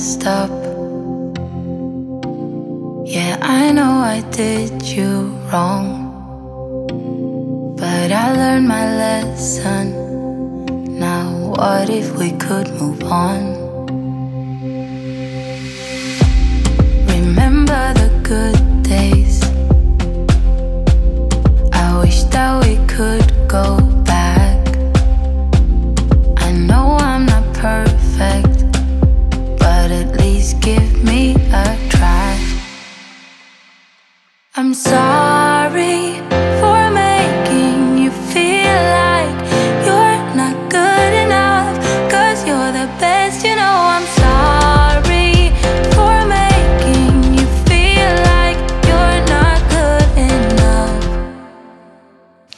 messed up. Yeah, I know I did you wrong, but I learned my lesson. Now what if we could move on? Remember the good days. I wish that we could go back. I know I'm not perfect, but at least give me a try. I'm sorry for making you feel like you're not good enough, 'cause you're the best, you know. I'm sorry for making you feel like you're not good enough.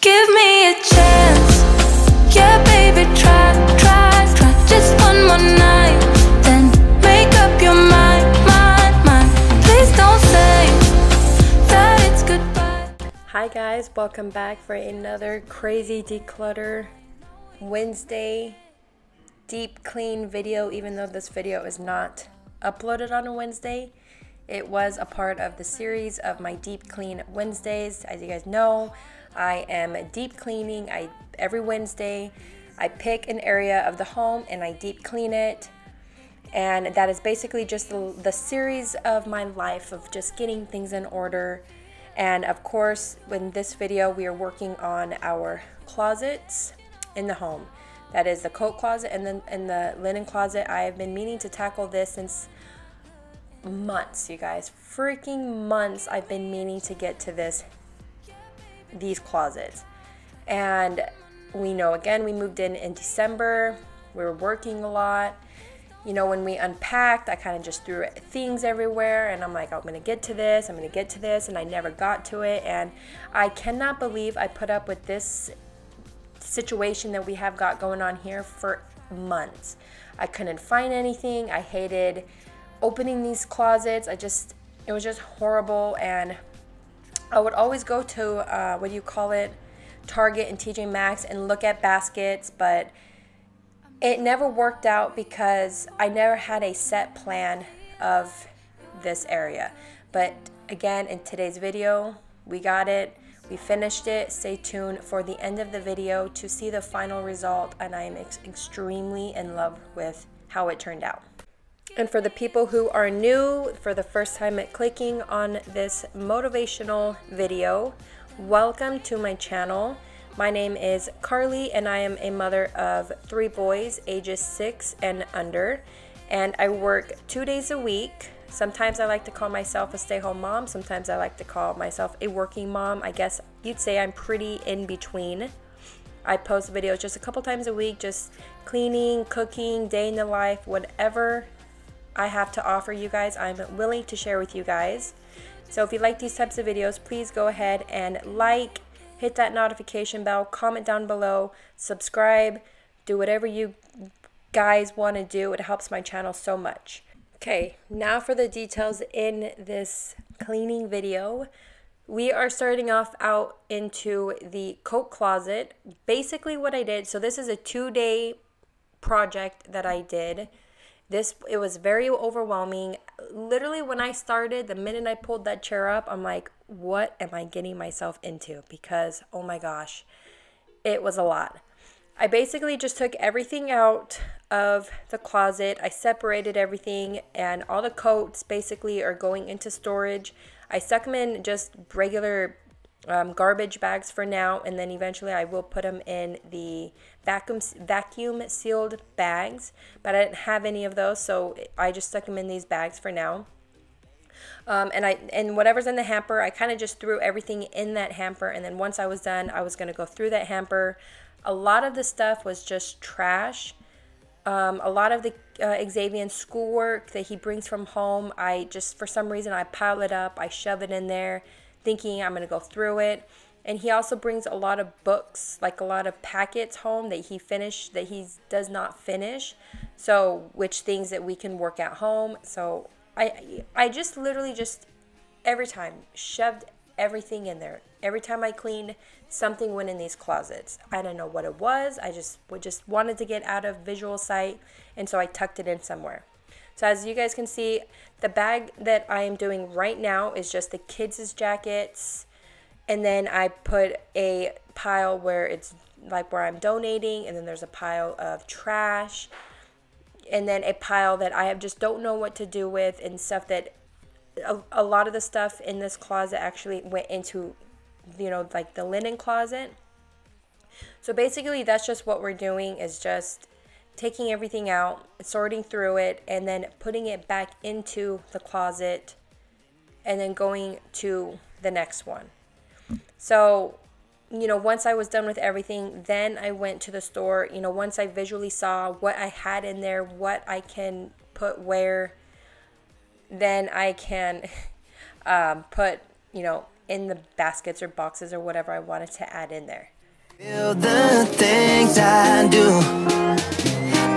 Give me a chance, yeah baby, try just one more night, then make up your mind. Please don't say that it's goodbye. Hi guys, welcome back for another crazy declutter Wednesday deep clean video. Even though this video is not uploaded on a Wednesday, it was a part of the series of my deep clean Wednesdays. As you guys know, I am deep cleaning. Every Wednesday I pick an area of the home and I deep clean it, and that is basically just the series of my life of just getting things in order. And of course, in this video we are working on our closets in the home. That is the coat closet and then in the linen closet. I have been meaning to tackle this since months, you guys. Freaking months I've been meaning to get to these closets. And we know, again, we moved in December. We were working a lot. You know, when we unpacked, I kind of just threw things everywhere, and I'm like, I'm gonna get to this, I'm gonna get to this, and I never got to it. And I cannot believe I put up with this situation that we have got going on here for months. I couldn't find anything. I hated opening these closets. It was just horrible. And I would always go to what do you call it, Target and TJ Maxx, and look at baskets, but it never worked out because I never had a set plan of this area. But again, in today's video, we got it. We finished it. Stay tuned for the end of the video to see the final result, and I am extremely in love with how it turned out. And for the people who are new for the first time at clicking on this motivational video, welcome to my channel. My name is Carly and I am a mother of 3 boys ages 6 and under, and I work 2 days a week. Sometimes I like to call myself a stay-home mom, sometimes I like to call myself a working mom. I guess you'd say I'm pretty in between. I post videos just a couple times a week, just cleaning, cooking, day in the life, whatever I have to offer you guys, I'm willing to share with you guys. So if you like these types of videos, please go ahead and like, hit that notification bell, comment down below, subscribe, do whatever you guys want to do. It helps my channel so much. Okay, now for the details in this cleaning video. We are starting off out into the coat closet. Basically what I did, so this is a 2-day project that I did. It was very overwhelming. Literally when I started, the minute I pulled that chair up, I'm like, what am I getting myself into? Because, oh my gosh, it was a lot. I basically just took everything out of the closet. I separated everything, and all the coats basically are going into storage. I stuck them in just regular garbage bags for now, and then eventually I will put them in the vacuum sealed bags, but I didn't have any of those, so I just stuck them in these bags for now. And whatever's in the hamper, I kind of just threw everything in that hamper, and then once I was done, I was going to go through that hamper. A lot of the stuff was just trash. A lot of the Xavier's schoolwork that he brings from home, for some reason I pile it up, I shove it in there thinking I'm going to go through it. And he also brings a lot of books, like a lot of packets home that he does not finish. So which things that we can work at home. So I just literally every time shoved everything in there. Every time I cleaned, something went in these closets. I don't know what it was. I just wanted to get out of visual sight, and so I tucked it in somewhere. So as you guys can see, the bag that I am doing right now is just the kids' jackets. And then I put a pile where it's like where I'm donating. And then there's a pile of trash. And then a pile that I just don't know what to do with, and stuff that a lot of the stuff in this closet actually went into, you know, like the linen closet. So basically that's just what we're doing, is just taking everything out, sorting through it, and then putting it back into the closet, and then going to the next one. So, you know, once I was done with everything, then I went to the store. You know, once I visually saw what I had in there, what I can put where, then I can put, you know, in the baskets or boxes or whatever I wanted to add in there. Feel the things I do.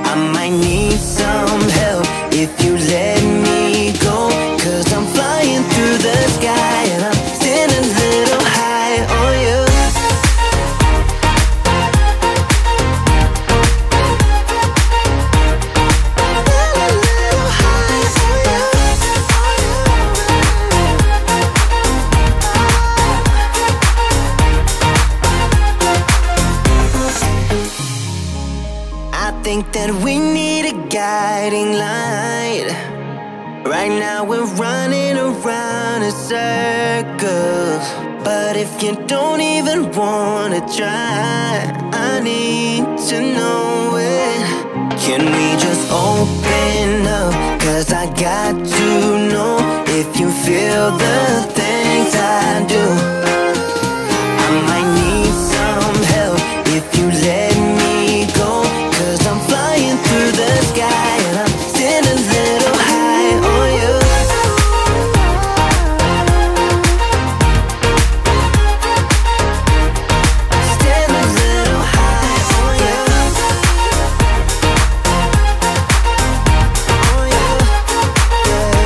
I might need some help if you let me go, 'cause I'm flying through the sky and I'm standing a little high on you. Think that we need a guiding light. Right now we're running around in circles, but if you don't even wanna try, I need to know it. Can we just open up? 'Cause I got to know if you feel the things I do. I might need some help if you let me go, 'cause I'm flying through the sky and I'm standing a little high on you. Standing a little high on you. On you. Yeah.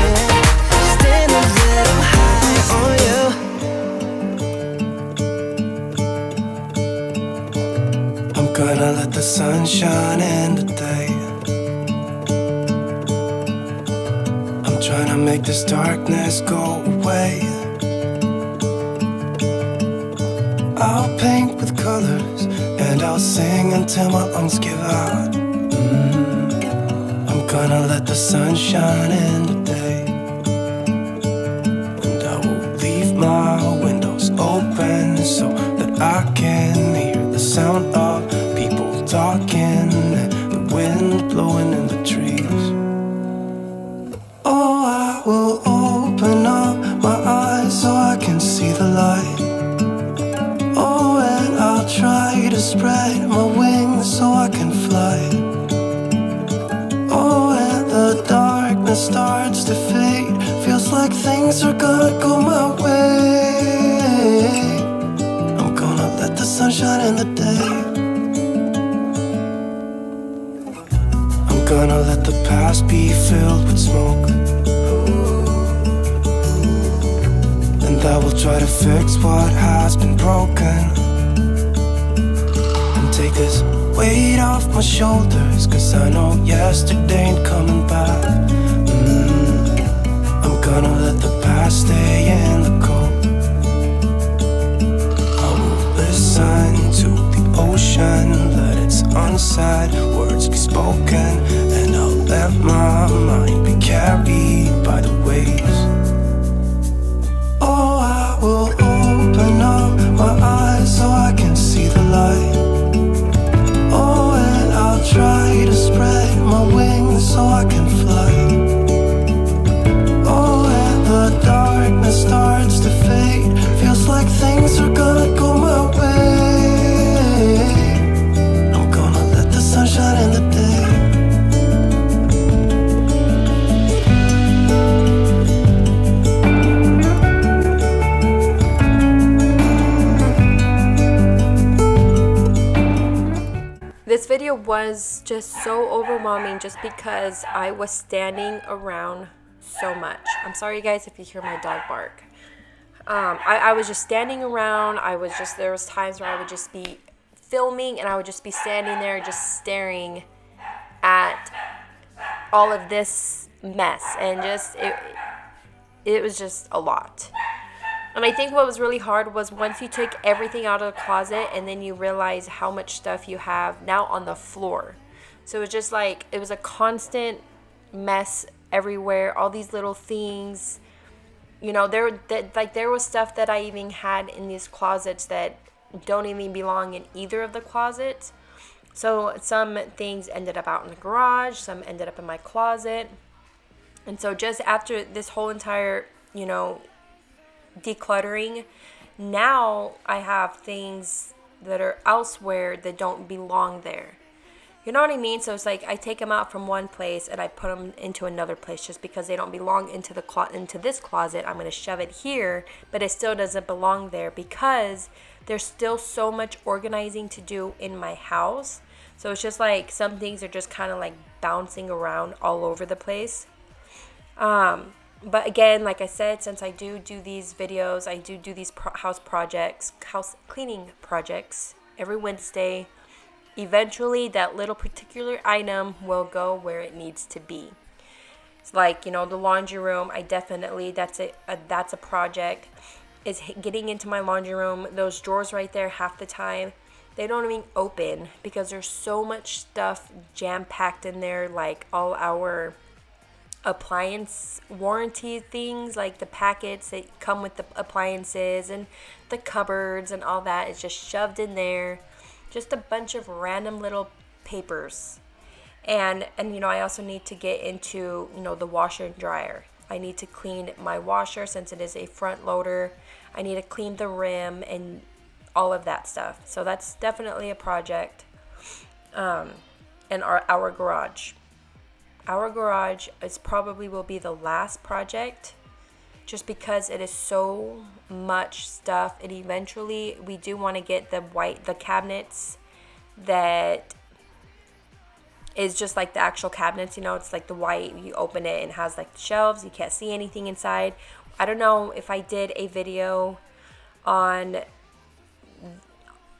Standing a little high on you. I'm gonna let the sun shine in today. I'm trying to make this darkness go away. I'll paint with colors and I'll sing until my lungs give out. I'm gonna let the sun shine in today, and I will leave my windows open so that I can hear the sound of people talking and the wind blowing in the trees. Oh, I will open up my eyes so I can see the light. Oh, and I'll try to spread my wings so I can fly. Oh, and the darkness starts to fade. Feels like things are gonna go my way. I'm gonna let the sun shine in the day. I'm gonna let the past be filled with smoke, and I will try to fix what has been broken, and take this weight off my shoulders, 'cause I know yesterday ain't coming back. I'm gonna let the past stay in the cold. I will listen to the ocean, let its unsaid words be spoken, and I'll let my mind be carried by the waves. Oh, I will open up my eyes so I can see the light. Oh, and I'll try to spread my wings so I can fly. Oh, and the darkness starts to fade. Feels like things are gonna go my way. I'm gonna let the sun shine in the day. This video was just so overwhelming just because I was standing around so much. I'm sorry you guys if you hear my dog bark. I was just standing around. There was times where I would just be filming and I would just be standing there just staring at all of this mess, and just it was just a lot. And I think what was really hard was once you took everything out of the closet and then you realize how much stuff you have now on the floor. So it was just like, it was a constant mess everywhere, all these little things. You know, there was stuff that I even had in these closets that don't even belong in either of the closets. So some things ended up out in the garage, some ended up in my closet. And so just after this whole entire, you know, decluttering, now I have things that are elsewhere that don't belong there. You know what I mean? So it's like I take them out from one place and I put them into another place just because they don't belong into this closet. I'm going to shove it here, but it still doesn't belong there because there's still so much organizing to do in my house. So it's just like some things are just kind of like bouncing around all over the place. But again, like I said, since I do these videos, I do these house cleaning projects every Wednesday, eventually that little particular item will go where it needs to be. It's like, you know, the laundry room, that's a project, is getting into my laundry room. Those drawers right there, half the time, they don't even open because there's so much stuff jam-packed in there, like all our appliance warranty things, like the packets that come with the appliances and the cupboards and all that is just shoved in there. Just a bunch of random little papers. And you know, I also need to get into, you know, the washer and dryer. I need to clean my washer since it is a front loader. I need to clean the rim and all of that stuff. So that's definitely a project. And our garage. Our garage will be the last project just because it is so much stuff. And eventually we do want to get the cabinets that is just like the actual cabinets, you know, it's like the white, you open it and it has like the shelves, you can't see anything inside. I don't know if I did a video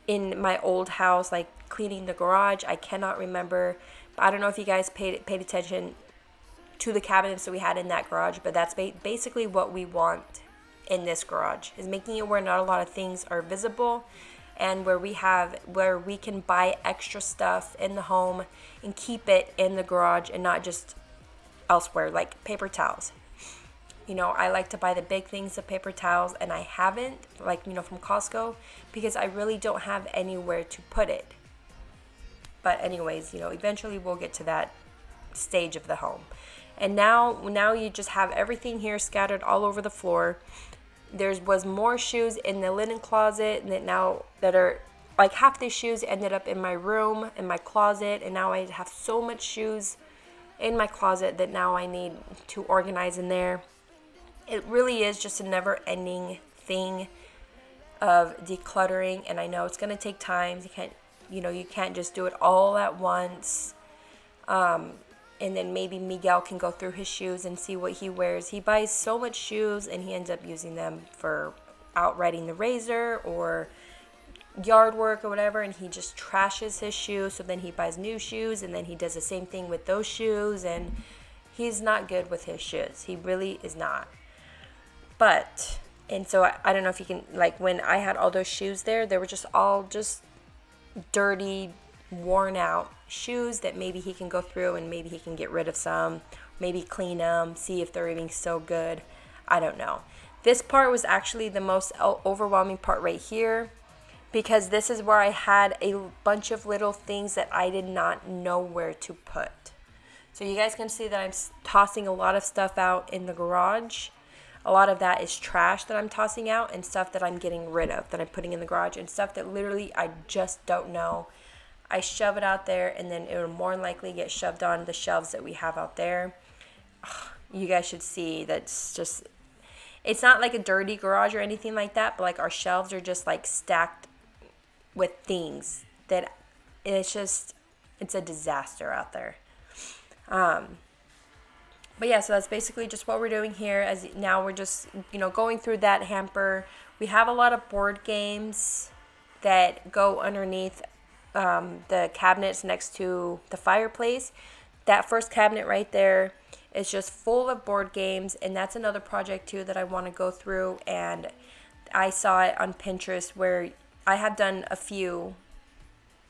in my old house, like cleaning the garage. I cannot remember. I don't know if you guys paid attention to the cabinets that we had in that garage, but that's basically what we want in this garage, is making it where not a lot of things are visible and where we can buy extra stuff in the home and keep it in the garage and not just elsewhere, like paper towels. You know, I like to buy the big things of paper towels, and I haven't, like, you know, from Costco, because I really don't have anywhere to put it. But anyways, you know, eventually we'll get to that stage of the home. And now you just have everything here scattered all over the floor. There was more shoes in the linen closet that are like half the shoes ended up in my room, in my closet, and now I have so much shoes in my closet that now I need to organize in there. It really is just a never-ending thing of decluttering, and I know it's going to take time. You can't just do it all at once. And then maybe Miguel can go through his shoes and see what he wears. He buys so much shoes and he ends up using them for out riding the razor or yard work or whatever, and he just trashes his shoes. So then he buys new shoes and then he does the same thing with those shoes, and he's not good with his shoes. He really is not. And so I don't know if you can, like, when I had all those shoes there, they were just all just dirty, worn out shoes that maybe he can go through and maybe he can get rid of some, maybe clean them, see if they're even so good. I don't know. This part was actually the most overwhelming part right here, because this is where I had a bunch of little things that I did not know where to put. So you guys can see that I'm tossing a lot of stuff out in the garage. A lot of that is trash that I'm tossing out and stuff that I'm getting rid of, that I'm putting in the garage, and stuff that literally I just don't know. I shove it out there, and then it will more than likely get shoved on the shelves that we have out there. You guys should see that's just, it's not like a dirty garage or anything like that, but like our shelves are just like stacked with things that it's a disaster out there. But yeah, so that's basically just what we're doing here. As now we're just, going through that hamper. We have a lot of board games that go underneath the cabinets next to the fireplace. That first cabinet right there It's just full of board games, and that's another project too that I want to go through. And I saw it on Pinterest, where I have done a few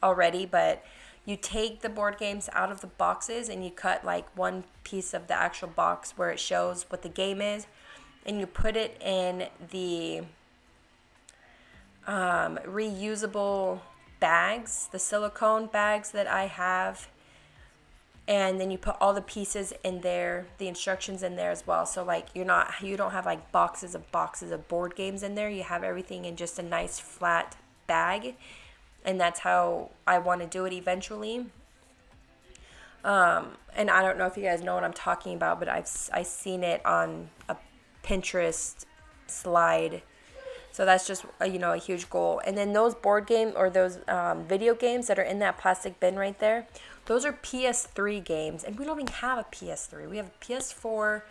already, but you take the board games out of the boxes and you cut like one piece of the actual box where it shows what the game is, and you put it in the reusable bags, the silicone bags that I have, and then you put all the pieces in there, the instructions in there as well. So like you don't have like boxes of board games in there. You have everything in just a nice flat bag, and that's how I want to do it eventually. And I don't know if you guys know what I'm talking about, but I've seen it on a Pinterest slide. So that's just a huge goal. And then those board game or those video games that are in that plastic bin right there, those are PS3 games, and we don't even have a PS3. We have a PS4.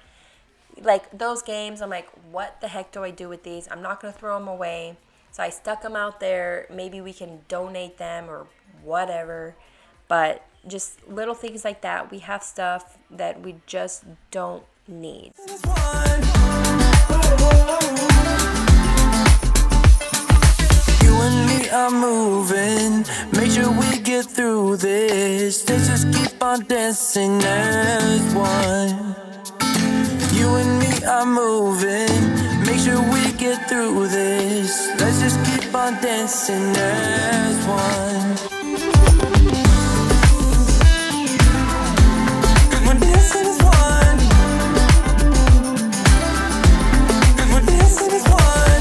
Like those games, I'm like, what the heck do I do with these? I'm not gonna throw them away. So I stuck them out there. Maybe we can donate them or whatever. But just little things like that. We have stuff that we just don't need. Are moving, make sure we get through this. Let's just keep on dancing as one. You and me are moving, make sure we get through this. Let's just keep on dancing as one. We're dancing as one. We're dancing as one.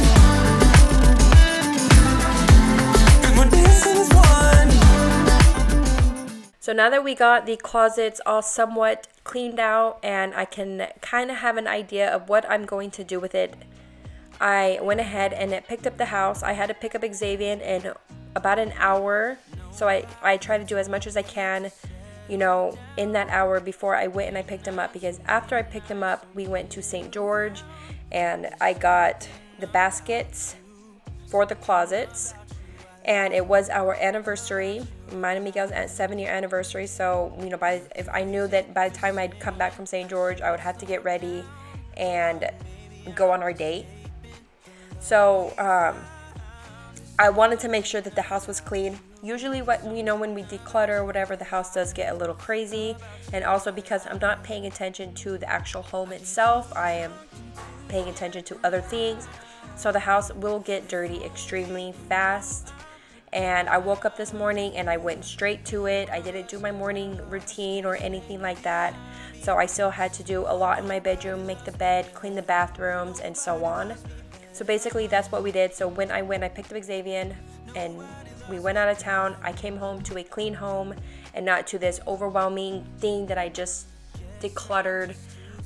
So now that we got the closets all somewhat cleaned out and I can kind of have an idea of what I'm going to do with it, I went ahead and picked up the house. I had to pick up Xavier in about an hour. So I try to do as much as I can, in that hour before I went and I picked him up. Because after I picked him up, we went to St. George and I got the baskets for the closets. And it was our anniversary, mine and Miguel's 7-year anniversary. So, if I knew that by the time I'd come back from St. George, I would have to get ready and go on our date. So, I wanted to make sure that the house was clean. Usually, when we declutter or whatever, the house does get a little crazy. And also because I'm not paying attention to the actual home itself, I am paying attention to other things. So the house will get dirty extremely fast. And I woke up this morning and I went straight to it. I didn't do my morning routine or anything like that. So I still had to do a lot in my bedroom, make the bed, clean the bathrooms, and so on. So basically that's what we did. So when I went, I picked up Xavier and we went out of town. I came home to a clean home and not to this overwhelming thing that I just decluttered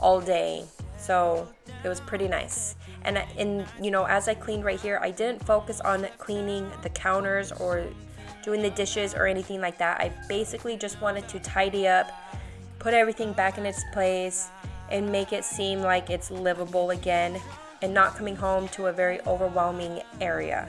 all day. So it was pretty nice. And as I cleaned right here, I didn't focus on cleaning the counters or doing the dishes or anything like that. I basically just wanted to tidy up, put everything back in its place, and make it seem like it's livable again and not coming home to a very overwhelming area.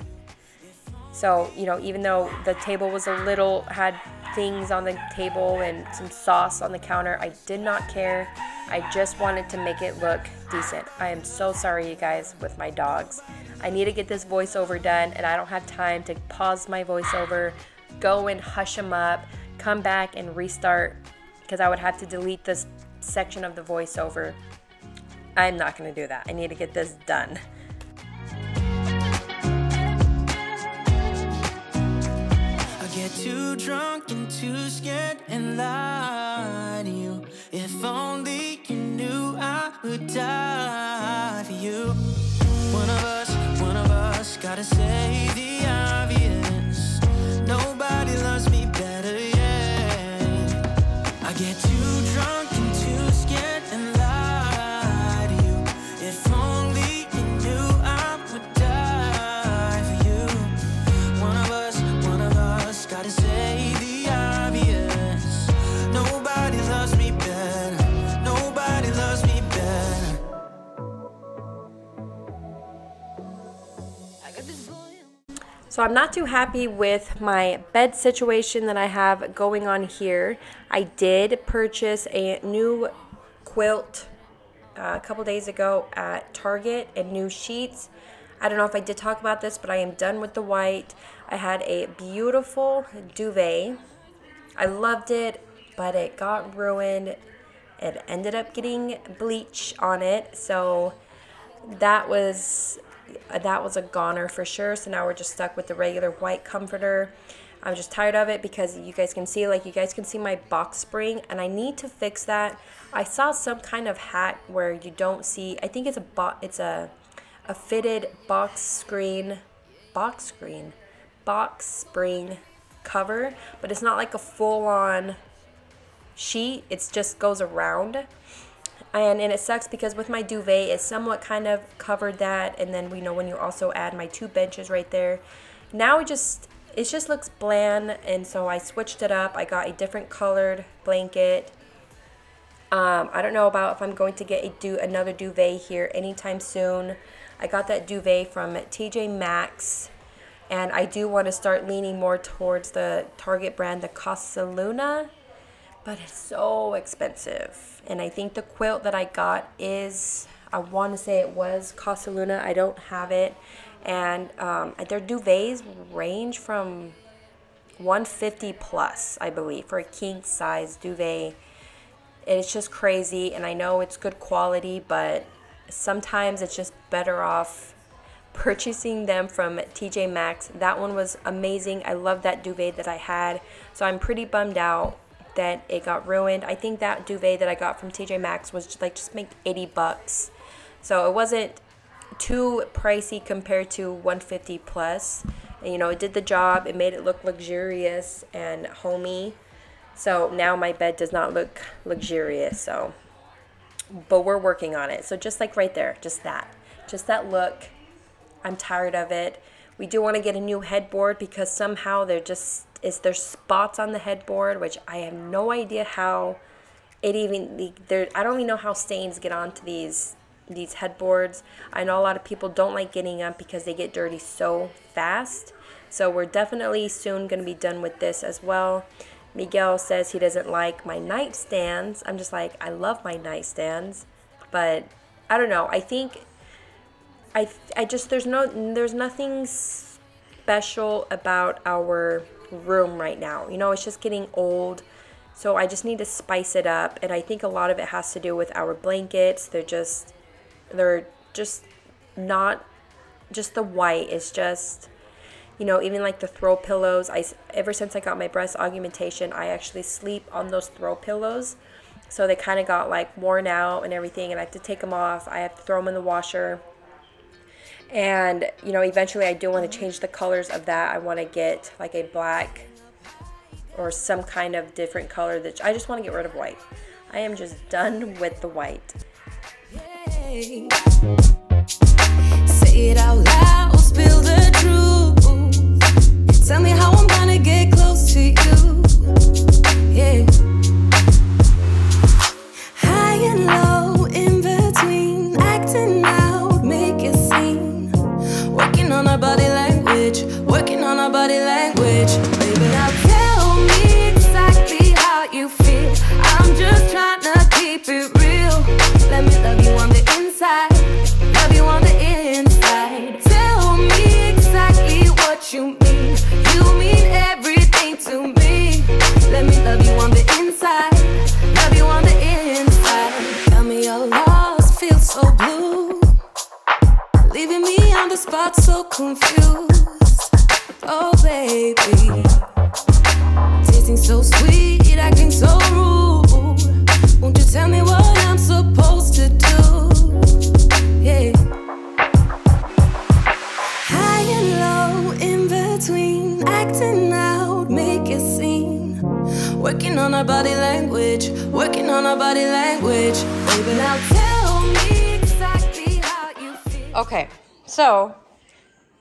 So, even though the table was had things on the table and some sauce on the counter, I did not care. I just wanted to make it look decent. I am so sorry, you guys, with my dogs. I need to get this voiceover done, and I don't have time to pause my voiceover, go and hush them up, come back and restart, because I would have to delete this section of the voiceover. I'm not going to do that. I need to get this done. Get too drunk and too scared and lie to you. If only you knew I would die for you. One of us gotta say the obvious. Nobody loves me better, yeah. I get too drunk and too scared and lie to you. If only you knew I would die for you. One of us gotta say the obvious. Nobody loves me better. Nobody loves me better. So I'm not too happy with my bed situation that I have going on here. I did purchase a new quilt a couple days ago at Target and new sheets. I don't know if I did talk about this, but I am done with the white. I had a beautiful duvet. I loved it, but it got ruined. It ended up getting bleach on it, so that was a goner for sure. So now we're just stuck with the regular white comforter. I'm just tired of it because you guys can see, like, you guys can see my box spring, and I need to fix that. I saw some kind of hat where you don't see, I think it's a fitted box spring cover, but it's not like a full-on sheet. It just goes around, and it sucks because with my duvet, it somewhat kind of covered that. And then when you also add my 2 benches right there, now it just looks bland. And so I switched it up. I got a different colored blanket. I don't know about if I'm going to get another duvet here anytime soon. I got that duvet from TJ Maxx, and I do want to start leaning more towards the Target brand, the Casa Luna, but it's so expensive. And I think the quilt that I got I want to say it was Casa Luna. I don't have it. And their duvets range from $150 plus, I believe, for a king size duvet. It's just crazy, and I know it's good quality, but sometimes it's just better off purchasing them from TJ Maxx. That one was amazing. I love that duvet that I had, so I'm pretty bummed out that it got ruined. I think that duvet that I got from TJ Maxx was just make $80, so it wasn't too pricey compared to $150 plus. And, it did the job. It made it look luxurious and homey. So now my bed does not look luxurious, but we're working on it. So just like right there, just that look, I'm tired of it. We do want to get a new headboard because somehow there's spots on the headboard, which I have no idea how I don't even know how stains get onto these headboards. I know a lot of people don't like getting up because they get dirty so fast. So we're definitely soon going to be done with this as well. Miguel says he doesn't like my nightstands. I'm just like, I love my nightstands, but I don't know. I think there's nothing special about our room right now. It's just getting old, so I just need to spice it up. And I think a lot of it has to do with our blankets. They're just not just the white. It's just, even like the throw pillows. Ever since I got my breast augmentation, I actually sleep on those throw pillows. So they kind of got like worn out and everything, and I have to take them off. I have to throw them in the washer. And, eventually I do want to change the colors of that. I want to get like a black or some kind of different color. I just want to get rid of white. I am just done with the white. Say it out loud, spill the truth. Tell me how I'm gonna get close to you. Yeah. High and low, in between, acting out, make a scene. Working on our body language, baby. Now tell me exactly how you feel. I'm just trying to keep it real. Let me love you on the inside, love you on the inside. Tell me exactly what you mean. You mean everything to me. Let me love you on the inside, love you on the inside. Tell me you're lost, feel so blue, leaving me on the spot so confused. Oh baby, tasting so sweet, acting so rude. Won't you tell me what I'm supposed to do? Yeah. High and low, in between, acting out, make a scene. Working on our body language, baby. Now tell me exactly how you feel. Okay, so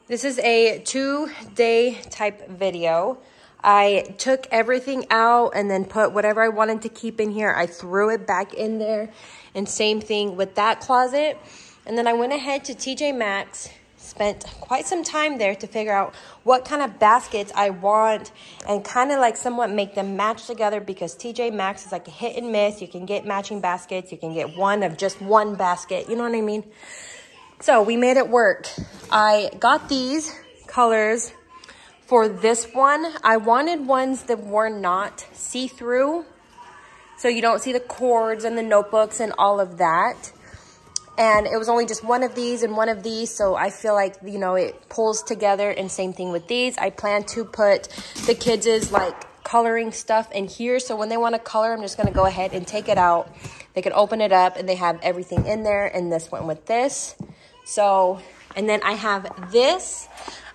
this is a 2-day type video. I took everything out and then put whatever I wanted to keep in here. I threw it back in there. And same thing with that closet. And then I went ahead to TJ Maxx, spent quite some time there to figure out what kind of baskets I want and kind of like somewhat make them match together, because TJ Maxx is like a hit and miss. You can get matching baskets. You can get one of just one basket. You know what I mean? So we made it work. I got these colors for this one. I wanted ones that were not see-through, so you don't see the cords and the notebooks and all of that. And it was only just one of these and one of these, so I feel like, you know, it pulls together. And same thing with these. I plan to put the kids' like coloring stuff in here, so when they want to color, I'm just going to go ahead and take it out. They can open it up and they have everything in there, and this went with this. So, and then I have this.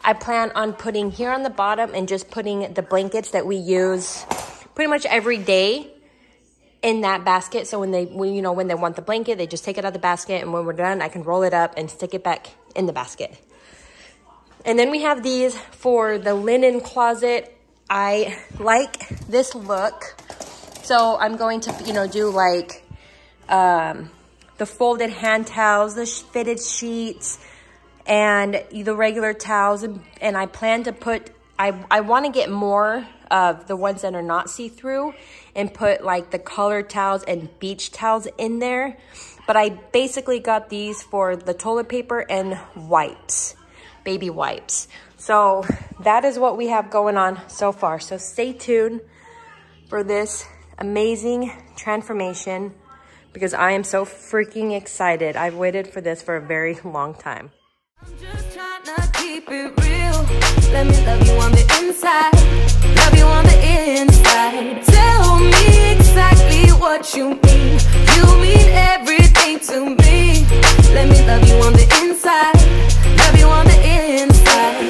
I plan on putting here on the bottom and just putting the blankets that we use pretty much every day in that basket. So when they want the blanket, they just take it out of the basket, and when we're done, I can roll it up and stick it back in the basket. And then we have these for the linen closet. I like this look, so I'm going to, you know, do like the folded hand towels, the fitted sheets, and the regular towels. And I plan to put, I want to get more of the ones that are not see-through and put like the colored towels and beach towels in there. But I basically got these for the toilet paper and wipes, baby wipes. So that is what we have going on so far. So stay tuned for this amazing transformation, because I am so freaking excited. I've waited for this for a very long time. I'm just trying to keep it real. Let me love you on the inside. Love you on the inside. Tell me exactly what you mean. You mean everything to me. Let me love you on the inside. Love you on the inside.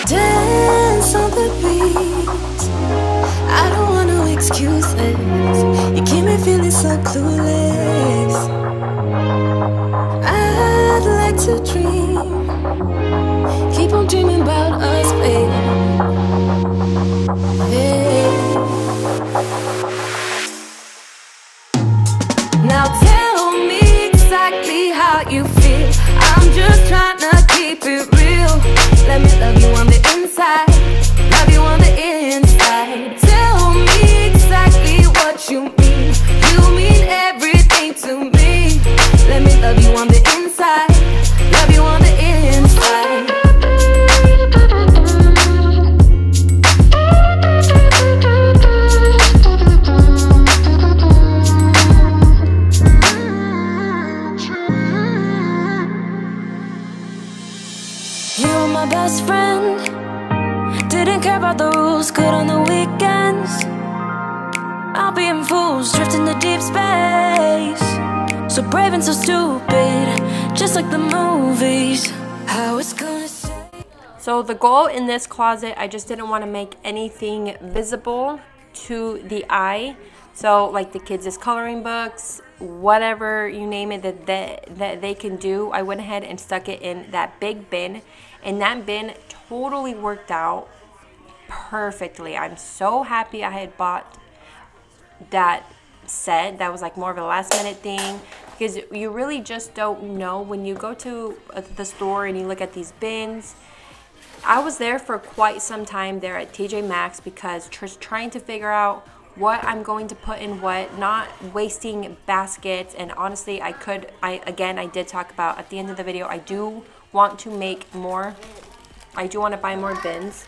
Dance on the beat. I don't want no excuses. You keep me feeling so clueless. I'd like to dream. Keep on dreaming about us, babe. Hey. Now tell me exactly how you feel. I'm just trying to keep it real. Let me love you on the inside. Love you on the inside. Tell me exactly what you mean. You mean everything to me. Let me love you on the inside. Love you on the inside. You were my best friend. Didn't care about the rules, good on the weekends. I'll be in fools, drifting to deep space. So brave and so stupid, just like the movies. How it's gonna say. So the goal in this closet, I just didn't want to make anything visible to the eye. So like the kids' coloring books, whatever you name it that they can do, I went ahead and stuck it in that big bin. And that bin totally worked out perfectly. I'm so happy I had bought that set. That was like more of a last minute thing, because you really just don't know when you go to the store and you look at these bins. I was there for quite some time there at TJ Maxx, because just trying to figure out what I'm going to put in what, not wasting baskets. And honestly, I did talk about at the end of the video, I do want to make more. I do want to buy more bins.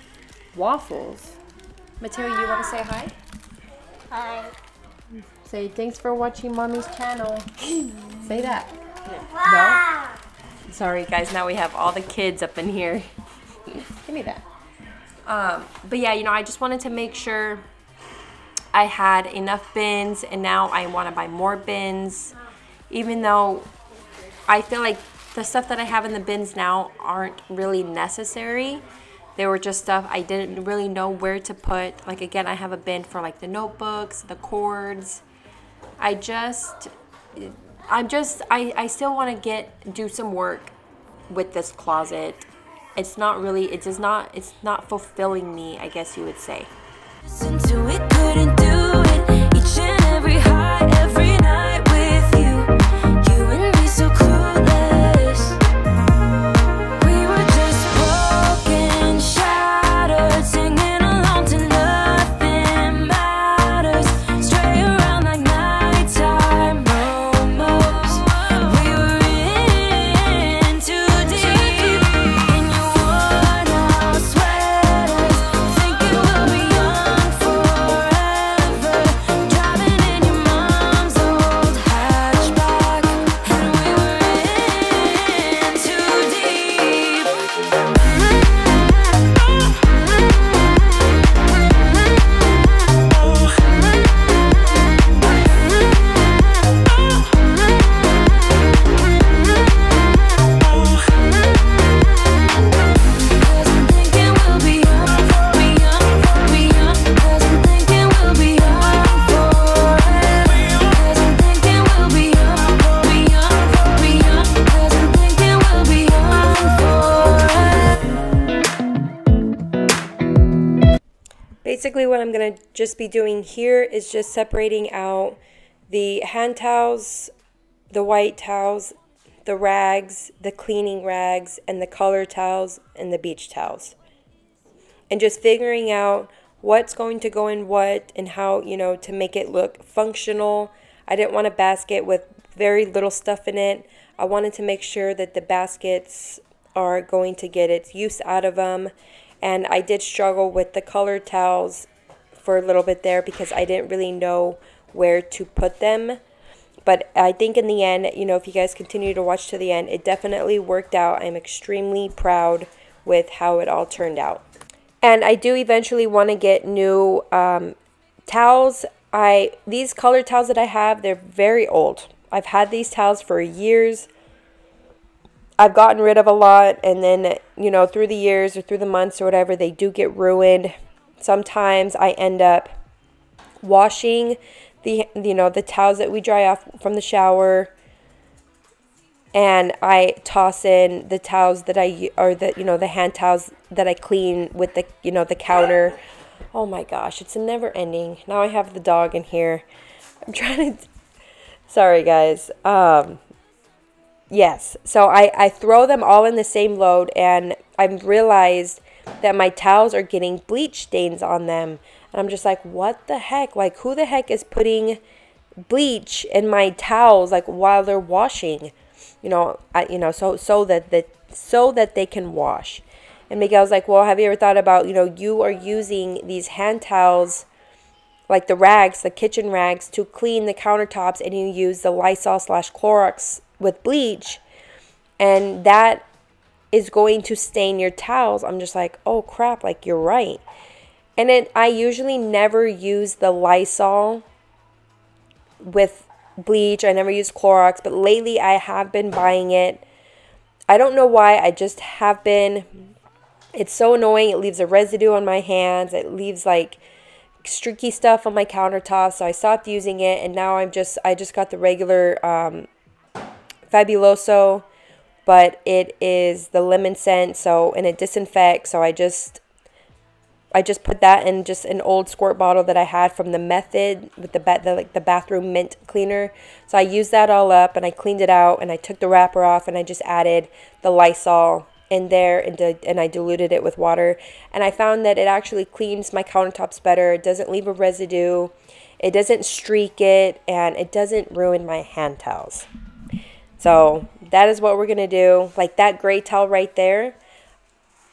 Waffles. Mateo, you want to say hi? Hi. Say thanks for watching Mommy's channel. Say that. Wow. No? Sorry guys, now we have all the kids up in here. Give me that. But yeah, you know, I just wanted to make sure I had enough bins, and now I want to buy more bins, even though I feel like the stuff that I have in the bins now aren't really necessary. They were just stuff I didn't really know where to put. Like again, I have a bin for like the notebooks, the cords. I still want to do some work with this closet. It's not fulfilling me, I guess you would say. Listen to it, couldn't do it. Each and every high, every night with you. You and me so clueless. We were just broken, shattered, singing along to nothing matters. Stray around like nighttime momos. We were in too deep. In your worn out sweaters, thinking we'll be young forever. Driving in your mom's old hatchback, and we were in too deep. Cause I'm thinking we'll be young, be young, be young. Cause I'm thinking we'll be young forever. Cause I'm thinking we'll be young, be young, be young. Cause I'm thinking we'll be young forever. Basically, what I'm going to just be doing here is just separating out the hand towels, the white towels, the rags, the cleaning rags, and the color towels and the beach towels. And just figuring out what's going to go in what and how, you know, to make it look functional. I didn't want a basket with very little stuff in it. I wanted to make sure that the baskets are going to get its use out of them. And I did struggle with the color towels for a little bit there because I didn't really know where to put them. But I think in the end, you know, if you guys continue to watch to the end, it definitely worked out. I'm extremely proud with how it all turned out. And I do eventually want to get new towels. These color towels that I have, they're very old. I've had these towels for years. I've gotten rid of a lot, and then, you know, through the years or through the months or whatever, they do get ruined. Sometimes I end up washing the towels that we dry off from the shower, and I toss in the towels that the hand towels that I clean with the counter. Oh my gosh, it's never ending. Now I have the dog in here. I'm trying to, sorry guys. Yes, so I throw them all in the same load, and I've realized that my towels are getting bleach stains on them. And I'm just like, what the heck? Like, who the heck is putting bleach in my towels, like, while they're washing? So that they can wash. And Miguel's like, well, have you ever thought about, you are using these hand towels, like the rags, the kitchen rags, to clean the countertops, and you use the Lysol/Clorox with bleach, and that is going to stain your towels. I'm just like, oh crap, like, you're right. And I usually never use the Lysol with bleach. I never use Clorox, but lately I have been buying it. I don't know why, I just have been. It's so annoying. It leaves a residue on my hands. It leaves like streaky stuff on my countertop. So I stopped using it, and now I just got the regular Fabuloso, but it is the lemon scent, and it disinfects. So I just put that in just an old squirt bottle that I had from the Method with the bathroom mint cleaner. So I used that all up, and I cleaned it out, and I took the wrapper off, and I just added the Lysol in there, and I diluted it with water. And I found that it actually cleans my countertops better. It doesn't leave a residue. It doesn't streak it, and it doesn't ruin my hand towels. So that is what we're going to do. Like that gray towel right there,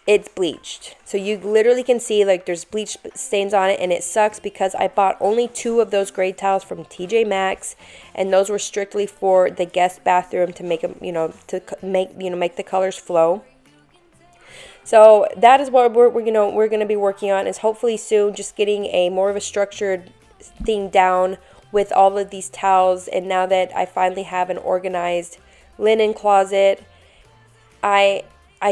it's bleached. So you literally can see like there's bleach stains on it, and it sucks because I bought only 2 of those gray towels from TJ Maxx, and those were strictly for the guest bathroom to make them, make the colors flow. So that is what we're going to be working on, is hopefully soon just getting a more of a structured thing down with all of these towels. And now that I finally have an organized linen closet, I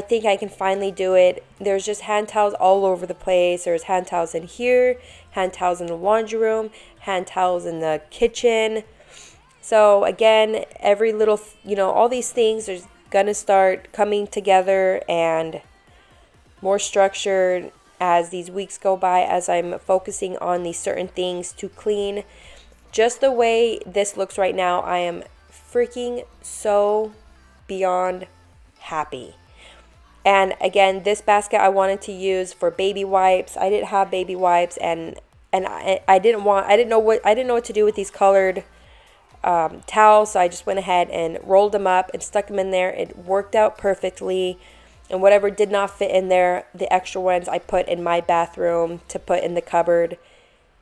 think I can finally do it. There's just hand towels all over the place. There's hand towels in here, hand towels in the laundry room, hand towels in the kitchen. So again, every little, all these things are going to start coming together and more structured. as these weeks go by, as I'm focusing on these certain things to clean. Just the way this looks right now, I am freaking so beyond happy. And again, this basket I wanted to use for baby wipes. I didn't have baby wipes, and I didn't know what to do with these colored towels, so I just went ahead and rolled them up and stuck them in there. It worked out perfectly. And whatever did not fit in there, the extra ones I put in my bathroom to put in the cupboard.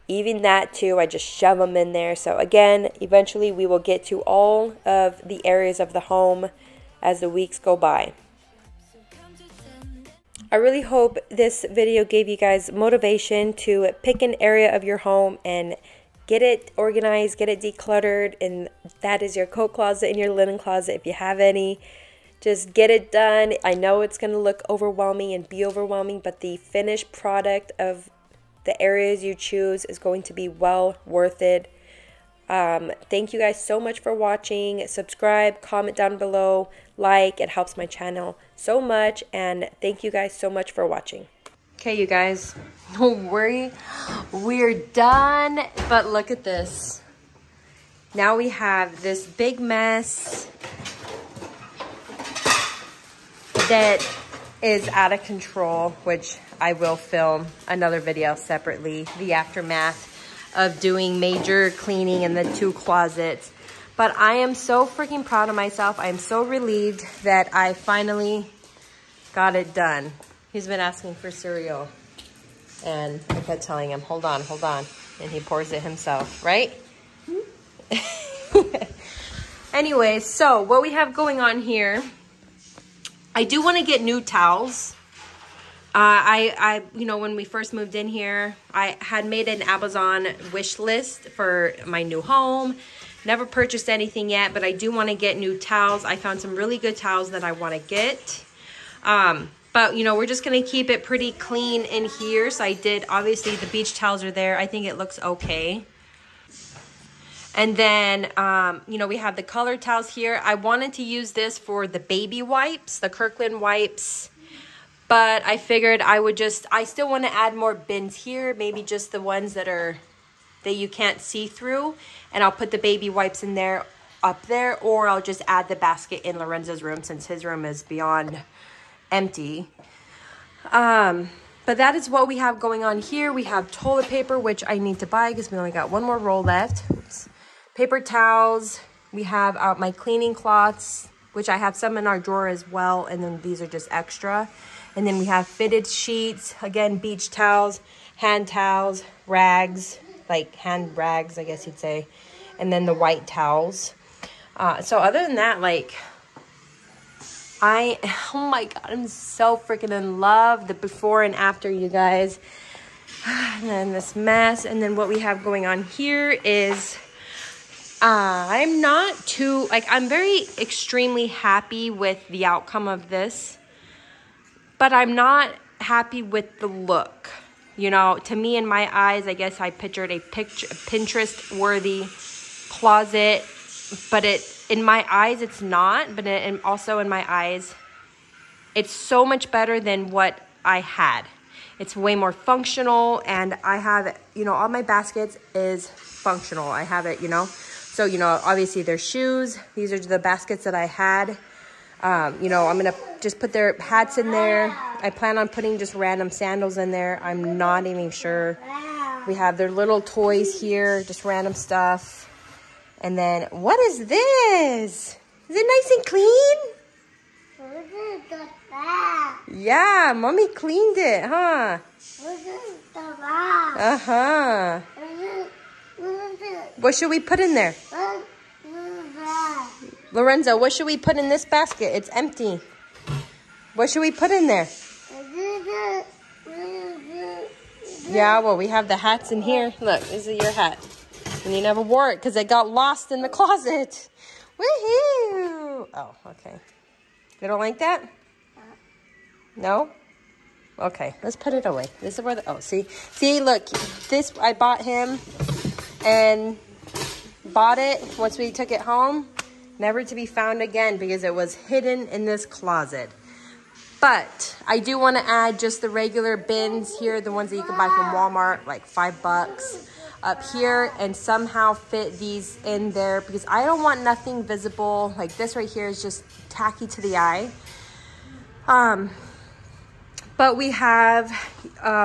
Even that too, I just shove them in there. So again, eventually we will get to all of the areas of the home as the weeks go by. I really hope this video gave you guys motivation to pick an area of your home and get it organized, get it decluttered, and that is your coat closet and your linen closet if you have any. Just get it done. I know it's going to look overwhelming and be overwhelming, but the finished product of the areas you choose is going to be well worth it. Thank you guys so much for watching. Subscribe, comment down below, like. It helps my channel so much, and thank you guys so much for watching. Okay, you guys, don't worry, we're done, but look at this. Now we have this big mess that is out of control, which I will film another video separately, the aftermath of doing major cleaning in the 2 closets. But I am so freaking proud of myself. I am so relieved that I finally got it done. He's been asking for cereal, and I kept telling him, hold on, and he pours it himself, right? Anyway, so what we have going on here, I do want to get new towels. You know, when we first moved in here, I had made an Amazon wish list for my new home. Never purchased anything yet, but I do want to get new towels. I found some really good towels that I want to get. But, you know, we're just going to keep it pretty clean in here. So I did, obviously, the beach towels are there. I think it looks okay. And then, you know, we have the colored towels here. I wanted to use this for the baby wipes, the Kirkland wipes. But I figured I still want to add more bins here. Maybe just the ones that you can't see through. And I'll put the baby wipes in there, up there. Or I'll just add the basket in Lorenzo's room since his room is beyond empty. But that is what we have going on here. We have toilet paper, which I need to buy because we only got one more roll left. Oops. Paper towels. We have my cleaning cloths, which I have some in our drawer as well. And then these are just extra. And then we have fitted sheets. Again, beach towels, hand towels, rags, like hand rags, I guess you'd say. And then the white towels. So other than that, like, oh my God, I'm so freaking in love. The before and after, you guys. And then this mess. And then what we have going on here is, I'm not too, like, I'm very extremely happy with the outcome of this. But I'm not happy with the look. You know, to me, in my eyes, I guess I pictured a Pinterest-worthy closet. But in my eyes, it's not. But also in my eyes, it's so much better than what I had. It's way more functional. And I have, you know, all my baskets is functional. I have it, you know. So, you know, obviously there's shoes. These are the baskets that I had. You know, I'm going to just put their hats in there. I plan on putting just random sandals in there. I'm not even sure. We have their little toys here, just random stuff. And then, what is this? Is it nice and clean? Yeah, Mommy cleaned it, huh? Uh-huh. What should we put in there? Lorenzo, what should we put in this basket? It's empty. What should we put in there? Yeah, well, we have the hats in here. Look, this is your hat. And you never wore it because it got lost in the closet. Woohoo! Oh, okay. You don't like that? No? Okay, let's put it away. This is where the, oh, see, look, this, I bought him and bought it once we took it home. Never to be found again because it was hidden in this closet. But I do want to add just the regular bins here, the ones that you can buy from Walmart, like $5 up here, and somehow fit these in there because I don't want nothing visible. Like this right here is just tacky to the eye. But we have,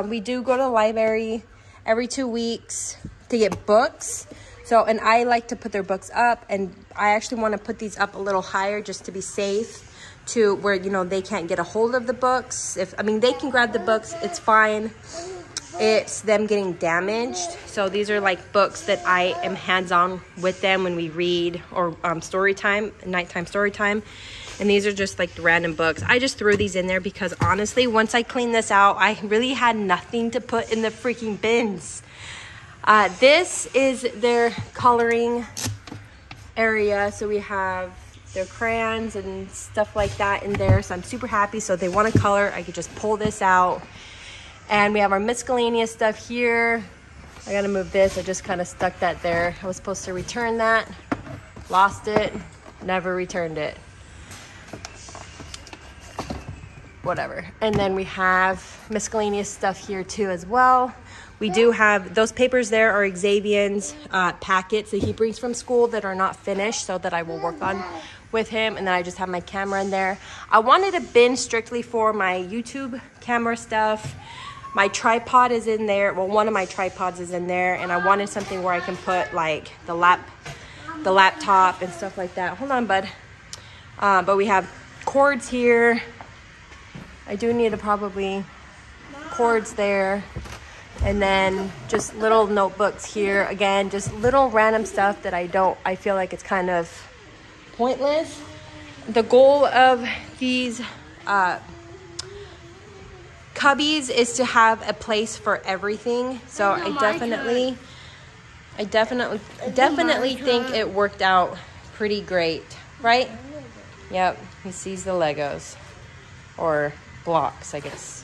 we do go to the library every 2 weeks to get books. So, and I like to put their books up, and I actually want to put these up a little higher just to be safe, to where, you know, they can't get a hold of the books. I mean, they can grab the books, it's fine. It's them getting damaged. So these are like books that I am hands-on with them when we read, or story time, nighttime story time. And these are just like random books. I just threw these in there because honestly, once I cleaned this out, I really had nothing to put in the freaking bins. This is their coloring area. So we have their crayons and stuff like that in there. So I'm super happy. So they want to color, I could just pull this out. And we have our miscellaneous stuff here. I gotta move this. I just kind of stuck that there. I was supposed to return that. Lost it. Never returned it. Whatever. And then we have miscellaneous stuff here too as well. We do have those papers there are Xavier's packets that he brings from school that are not finished, so that I will work on with him. And then I just have my camera in there. I wanted a bin strictly for my YouTube camera stuff. My tripod is in there. Well, one of my tripods is in there, and I wanted something where I can put like the laptop and stuff like that. Hold on, bud. But we have cords here. I do need to probably cords there. And then just little notebooks here. Again, just little random stuff that I feel like it's kind of pointless. The goal of these cubbies is to have a place for everything. So I definitely think it worked out pretty great, right? Yep, he sees the Legos, or blocks, I guess.